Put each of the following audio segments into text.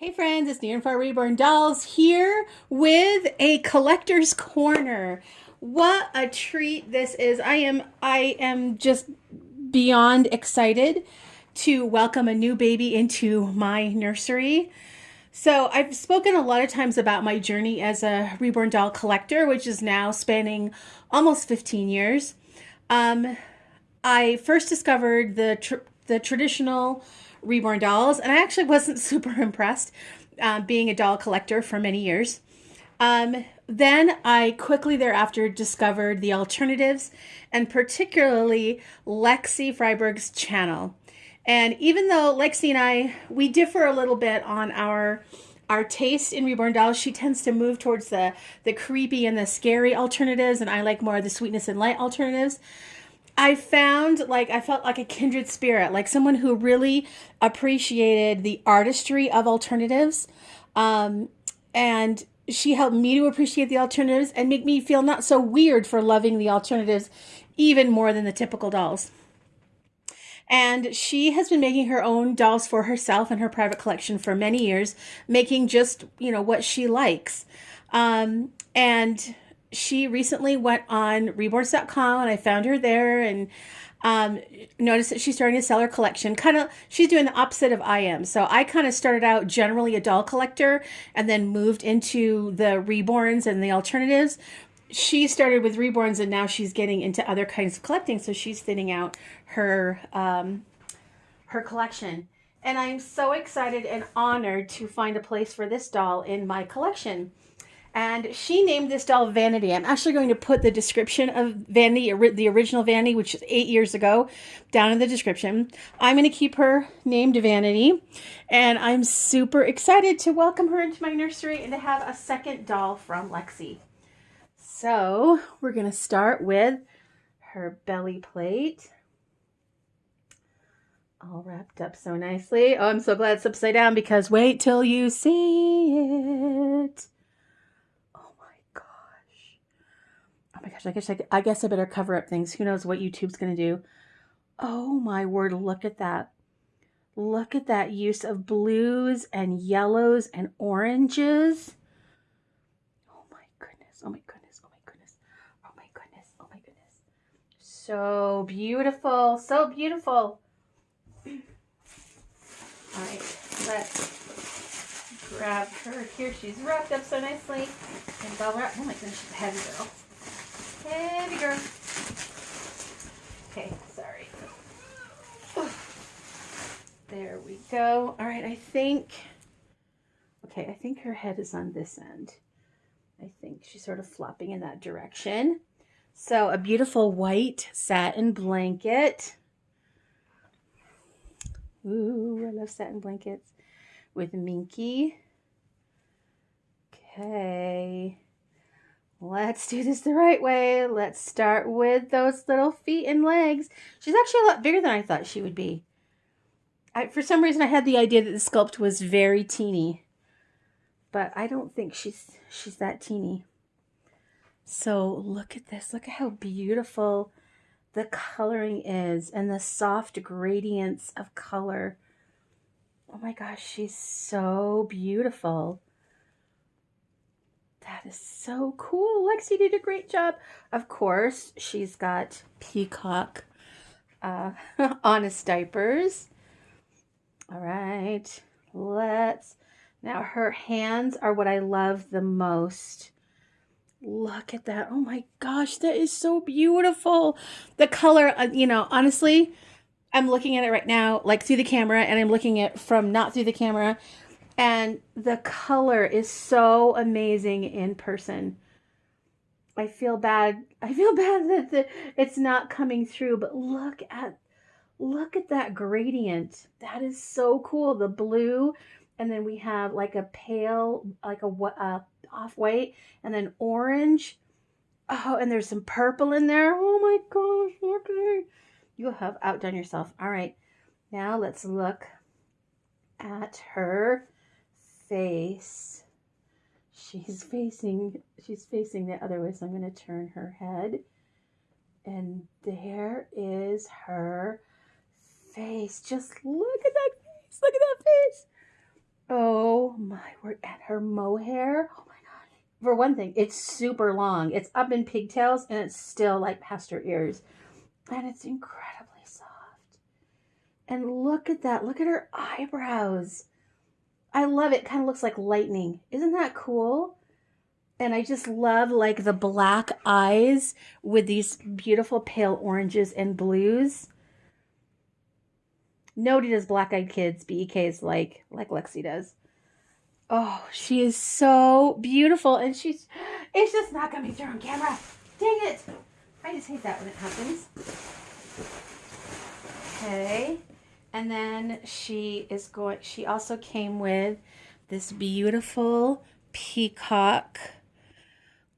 Hey friends, it's Near and Far Reborn Dolls here with a collector's corner. What a treat this is. I am just beyond excited to welcome a new baby into my nursery. So, I've spoken a lot of times about my journey as a reborn doll collector, which is now spanning almost 15 years. Um, I first discovered the traditional reborn dolls, and I actually wasn't super impressed, being a doll collector for many years. Then I quickly thereafter discovered the alternatives, and particularly Lexi Freiberg's channel. And even though Lexi and we differ a little bit on our taste in reborn dolls, she tends to move towards the creepy and the scary alternatives, and I like more of the sweetness and light alternatives. I felt like a kindred spirit, like someone who really appreciated the artistry of alternatives. And she helped me to appreciate the alternatives and make me feel not so weird for loving the alternatives even more than the typical dolls. And she has been making her own dolls for herself and her private collection for many years, making just, what she likes. And she recently went on reborns.com and I found her there and noticed that she's starting to sell her collection. She's doing the opposite of I am. So I kind of started out generally a doll collector and then moved into the reborns and the alternatives. She started with reborns and now she's getting into other kinds of collecting. So she's thinning out her collection. And I'm so excited and honored to find a place for this doll in my collection. And she named this doll Vanity. I'm actually going to put the description of Vanity, the original Vanity, which is 8 years ago, down in the description. I'm going to keep her named Vanity. And I'm super excited to welcome her into my nursery and to have a second doll from Lexi. So we're going to start with her belly plate. All wrapped up so nicely. Oh, I'm so glad it's upside down because wait till you see it. Oh my gosh, I guess I better cover up things. Who knows what YouTube's going to do. Oh my word, look at that. Look at that use of blues and yellows and oranges. Oh my goodness, oh my goodness, oh my goodness, oh my goodness, oh my goodness. So beautiful, so beautiful. All right, let's grab her here. She's wrapped up so nicely. And bell wrap. Oh my goodness, she's a heavy girl. Heavy girl. Okay, sorry. There we go. All right, I think her head is on this end. I think she's sort of flopping in that direction. So a beautiful white satin blanket. Ooh, I love satin blankets with Minky. Okay. Let's do this the right way. Let's start with those little feet and legs. She's actually a lot bigger than I thought she would be. For some reason, I had the idea that the sculpt was very teeny. But I don't think she's that teeny. So look at this. Look at how beautiful the coloring is and the soft gradients of color. Oh my gosh, she's so beautiful. That is so cool. Lexi did a great job. Of course, she's got peacock honest diapers. All right, now her hands are what I love the most. Look at that. Oh my gosh, that is so beautiful. The color, honestly, I'm looking at it right now, like through the camera, and I'm looking at from not through the camera. And the color is so amazing in person. I feel bad. That it's not coming through, but look at that gradient. That is so cool. The blue, and then we have like a pale, like a off-white, and then orange. Oh, and there's some purple in there. Oh my gosh, look at it. You'll have outdone yourself. All right, now let's look at her face. She's facing the other way, so I'm going to turn her head. And there is her face. Just look at that face. Look at that face. Oh my word. And her mohair. Oh my gosh. For one thing, it's super long. It's up in pigtails and it's still like past her ears. And it's incredibly soft. And look at that. Look at her eyebrows. I love it. Kind of looks like lightning. Isn't that cool? And I just love like the black eyes with these beautiful pale oranges and blues. Noted as black-eyed kids, BEKs like Lexi does. Oh, she is so beautiful. And it's just not coming through on camera. Dang it. I just hate that when it happens. Okay. And then she also came with this beautiful peacock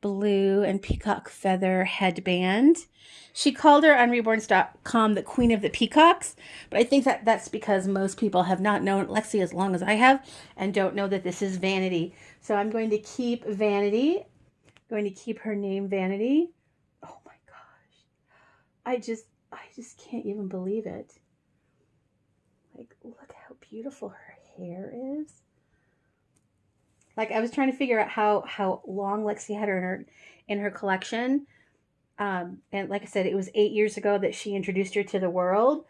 blue and peacock feather headband. She called her on Reborn.com the Queen of the Peacocks, but I think that's because most people have not known Lexi as long as I have and don't know that this is Vanity. So I'm going to keep Vanity. I'm going to keep her name Vanity. Oh my gosh. I just can't even believe it. Like, look how beautiful her hair is. Like, I was trying to figure out how long Lexi had her in her collection. And like I said, it was 8 years ago that she introduced her to the world.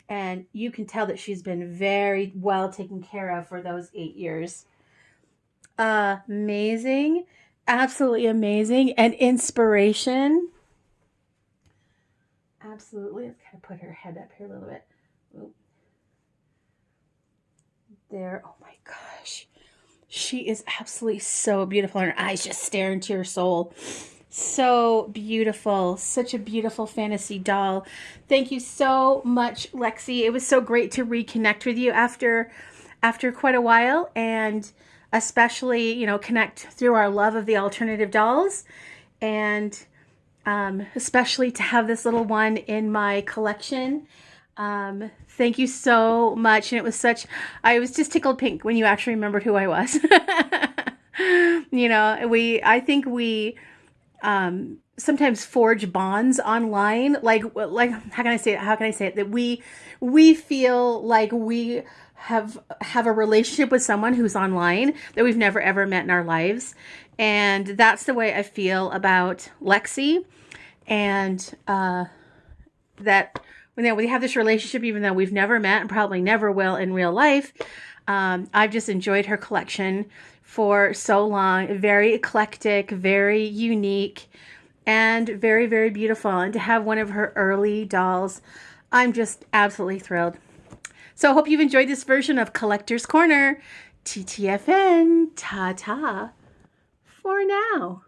And you can tell that she's been very well taken care of for those 8 years. Amazing. Absolutely amazing. And inspiration. Absolutely. Let's kind of put her head up here a little bit. Oop. There. Oh my gosh. She is absolutely so beautiful. And her eyes just stare into your soul. So beautiful. Such a beautiful fantasy doll. Thank you so much, Lexi. It was so great to reconnect with you after quite a while, and especially, connect through our love of the alternative dolls, and especially to have this little one in my collection. Thank you so much. And I was just tickled pink when you actually remembered who I was. I think we sometimes forge bonds online. Like, how can I say it? That we feel like we have a relationship with someone who's online that we've never ever met in our lives. And that's the way I feel about Lexi. And, that we have this relationship, even though we've never met and probably never will in real life. I've just enjoyed her collection for so long. Very eclectic, very unique, and very, very beautiful. And to have one of her early dolls, I'm just absolutely thrilled. So I hope you've enjoyed this version of Collector's Corner. TTFN, ta-ta, for now.